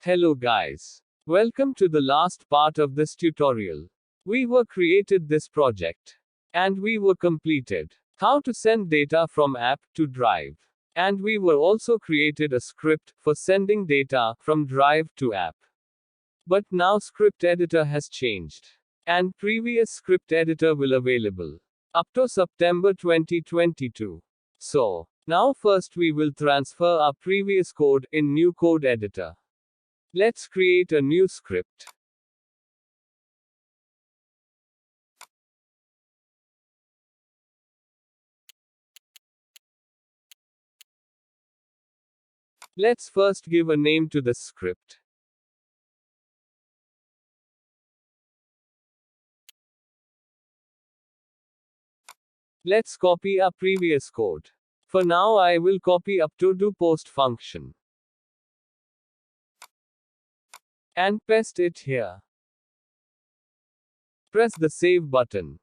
Hello guys. Welcome to the last part of this tutorial. We were created this project. And we were completed. How to send data from app to drive. And we were also created a script for sending data from drive to app. But now script editor has changed. And previous script editor will available up to September 2022. So, now first we will transfer our previous code in new code editor. Let's create a new script. Let's first give a name to the script. Let's copy our previous code. For now I will copy up to do post function. And paste it here. Press the save button.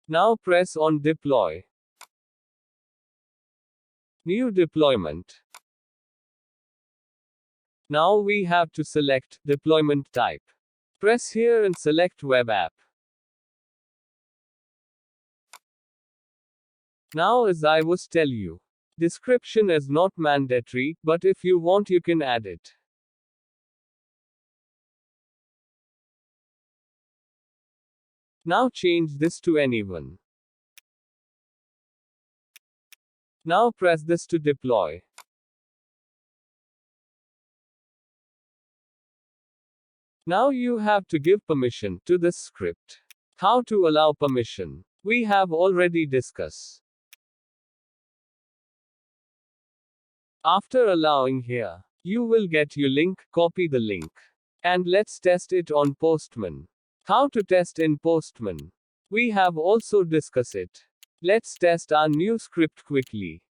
Now press on deploy. New deployment. Now we have to select deployment type. Press here and select web app. Now as I was tell you, description is not mandatory, but if you want you can add it. Now change this to anyone. Now press this to deploy. Now you have to give permission to this script. How to allow permission? We have already discussed. After allowing here, you will get your link, copy the link. And let's test it on Postman. How to test in Postman? We have also discussed it. Let's test our new script quickly.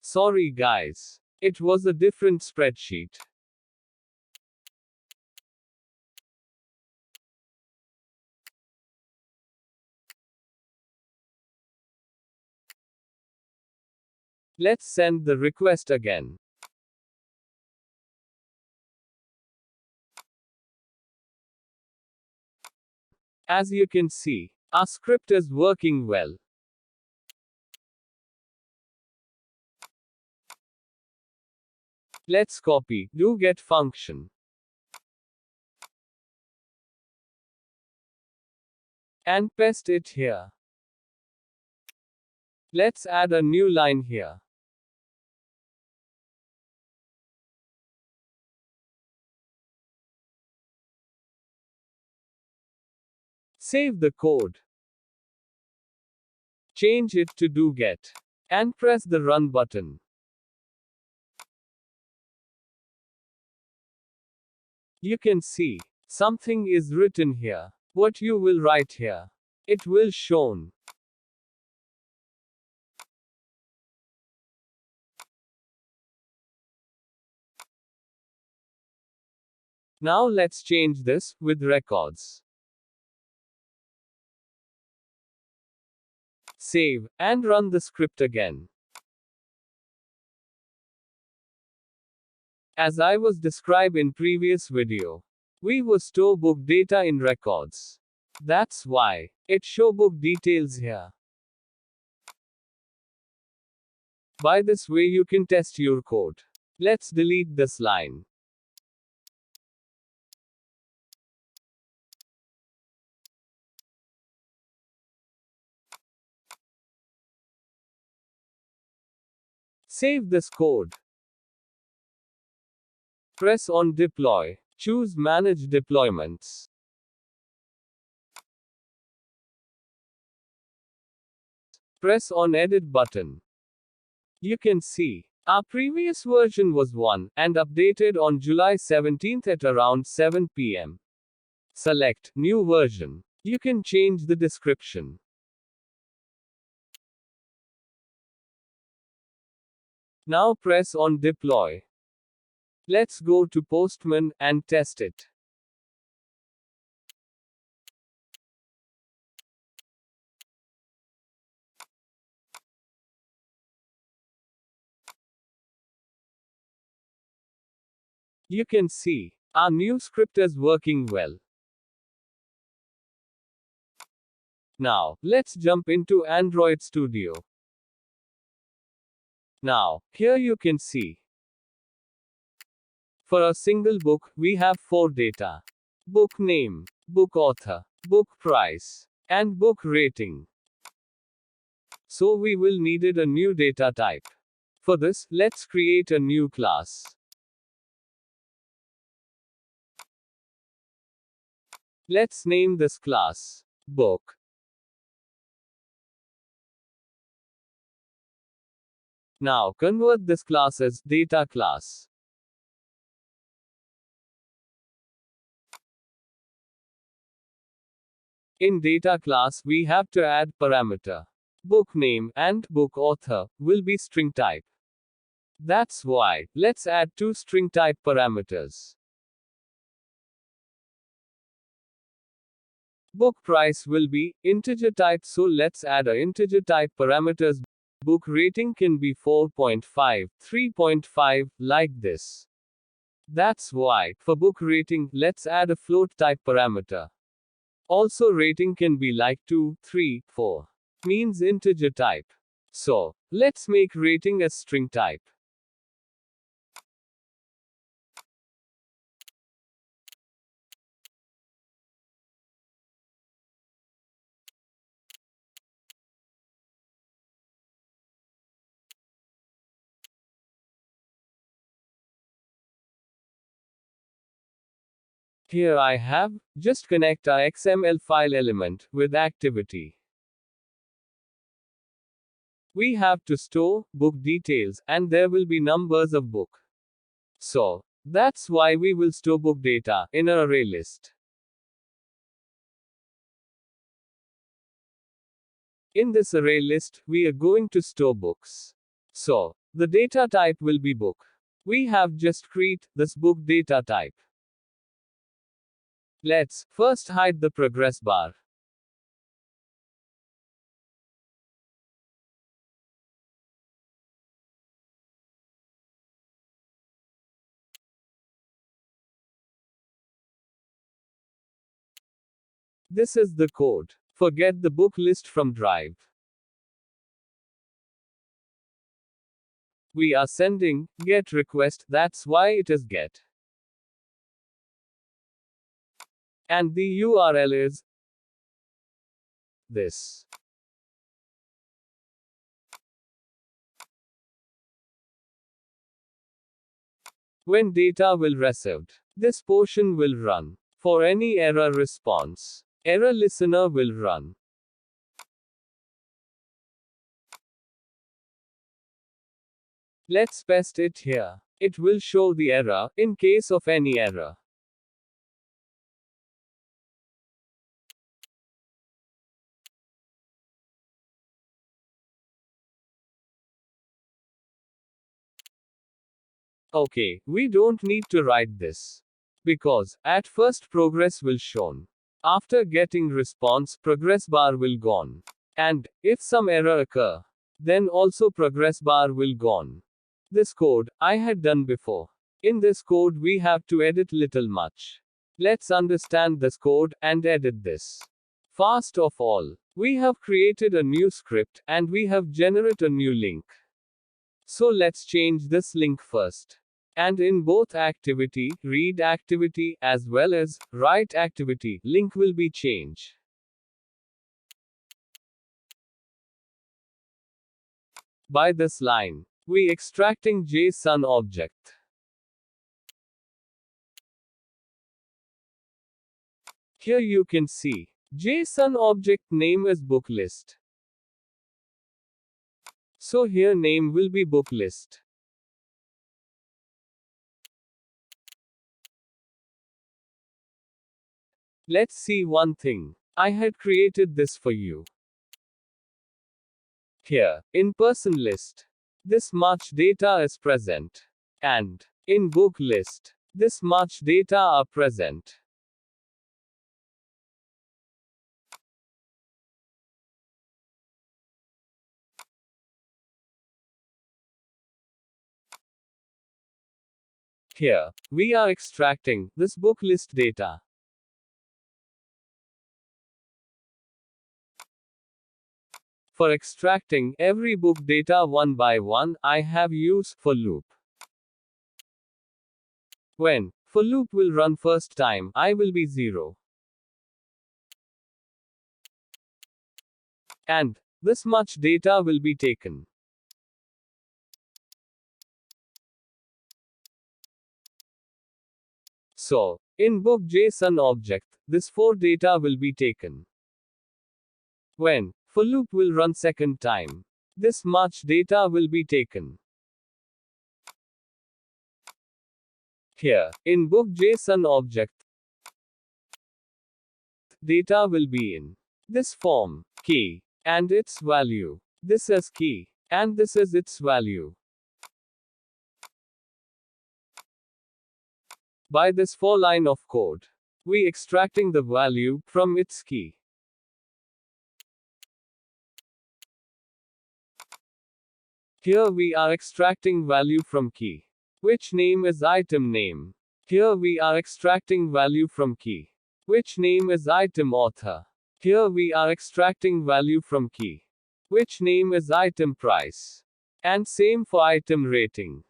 Sorry guys. It was a different spreadsheet. Let's send the request again. As you can see, our script is working well. Let's copy do get function. And paste it here. Let's add a new line here. Save the code. Change it to do get. And press the run button. You can see something is written here. What you will write here, it will shown. Now let's change this with records. Save and run the script again. As I was described in previous video, we will store book data in records. That's why it show book details here. By this way you can test your code. Let's delete this line. Save this code. Press on deploy. Choose manage deployments. Press on edit button. You can see Our previous version was 1 and updated on July 17th at around 7 p.m. Select New Version. You can change the description. Now press on Deploy. Let's go to Postman and test it. You can see our new script is working well. Now, let's jump into Android Studio. Now, here you can see. For a single book, we have 4 data. Book name, book author, book price, and book rating. So we will needed a new data type. For this, let's create a new class. Let's name this class book. Now convert this class as data class. In data class, we have to add parameter. Book name and book author will be string type. That's why, let's add 2 string type parameters. Book price will be integer type, so let's add a integer type parameters. Book rating can be 4.5, 3.5, like this. That's why, for book rating, let's add a float type parameter. Also rating can be like 2, 3, 4. Means integer type. So, let's make rating as string type. Here I have, just connect our XML file element with activity. We have to store book details, and there will be numbers of book. So, that's why we will store book data in an array list. In this array list, we are going to store books. So, the data type will be book. We have just create this book data type. Let's first hide the progress bar. This is the code. Forget the book list from Drive. We are sending get request, that's why it is get. And the URL is this. When data will received, this portion will run. For any error response, error listener will run. Let's paste it here. It will show the error in case of any error. Okay, we don't need to write this. Because, at first progress will shown. After getting response, progress bar will gone. And, if some error occur, then also progress bar will gone. This code, I had done before. In this code we have to edit little much. Let's understand this code, and edit this. First of all, we have created a new script, and we have generated a new link. So let's change this link first. And in both activity, read activity, as well as write activity, link will be changed. By this line, we extracting JSON object. Here you can see, JSON object name is book list. So here name will be book list. Let's see one thing. I had created this for you. Here, in person list, this much data is present. And in book list, this much data are present. Here, we are extracting this book list data. For extracting every book data one by one, I have used for loop. When for loop will run first time, I will be 0. And this much data will be taken. So, in book JSON object, this 4 data will be taken. When for loop will run second time, this much data will be taken. Here, in book JSON object, data will be in this form, key, and its value. This is key, and this is its value. By this 4 line of code, we extracting the value from its key. Here we are extracting value from key, which name is item name. Here we are extracting value from key, which name is item author. Here we are extracting value from key, which name is item price. And same for item rating.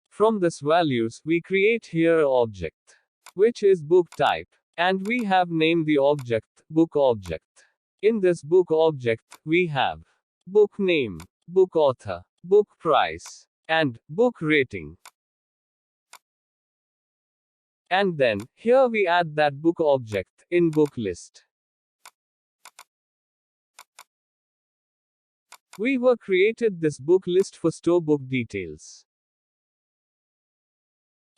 From this values, we create here object, which is book type. And we have named the object, book object. In this book object, we have book name, book author, book price, and book rating. And then, here we add that book object in book list. We were created this book list for store book details.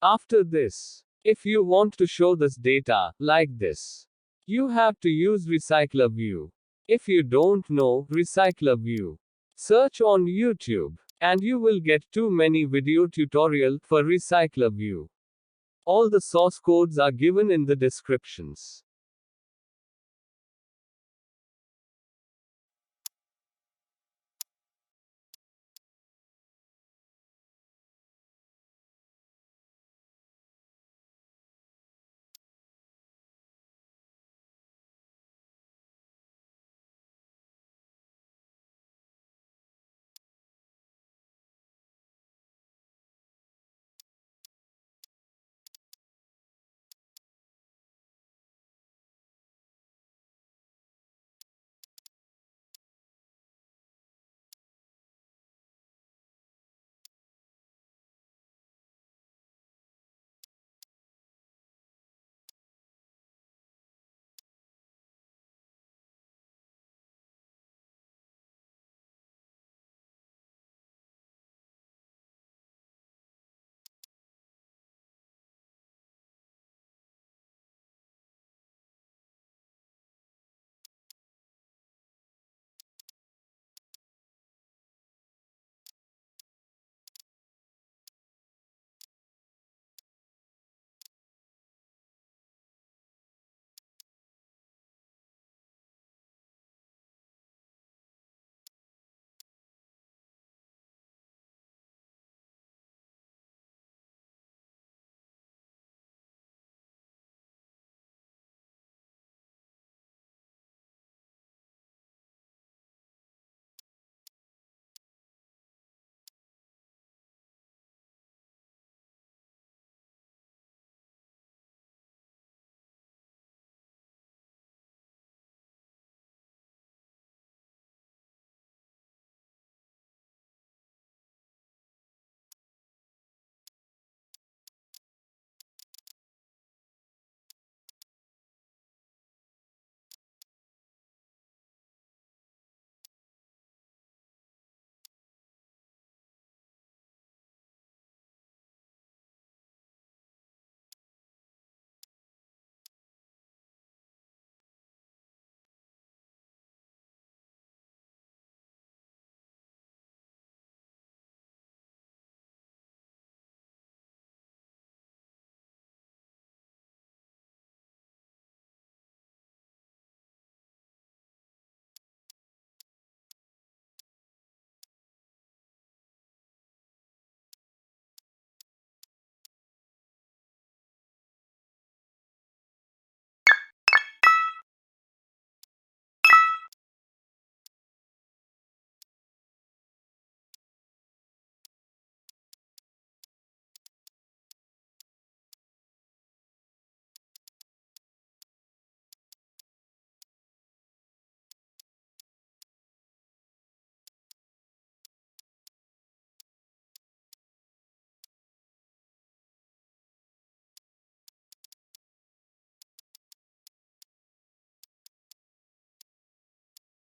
After this, if you want to show this data, like this, you have to use Recycler View. If you don't know Recycler View, search on YouTube, and you will get too many video tutorial for Recycler View. All the source codes are given in the descriptions.